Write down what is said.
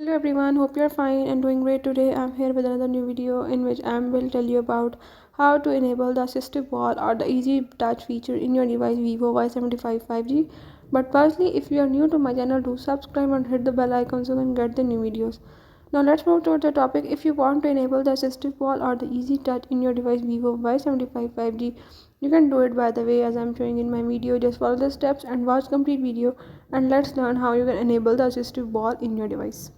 Hello everyone, hope you're fine and doing great today. I'm here with another new video in which I will tell you about how to enable the assistive wall or the easy touch feature in your device Vivo Y75 5G. But firstly, if you are new to my channel, do subscribe and hit the bell icon so you can get the new videos. Now let's move to the topic. If you want to enable the assistive wall or the easy touch in your device Vivo Y75 5G, you can do it by the way as I'm showing in my video. Just follow the steps and watch complete video, and let's learn how you can enable the assistive wall in your device.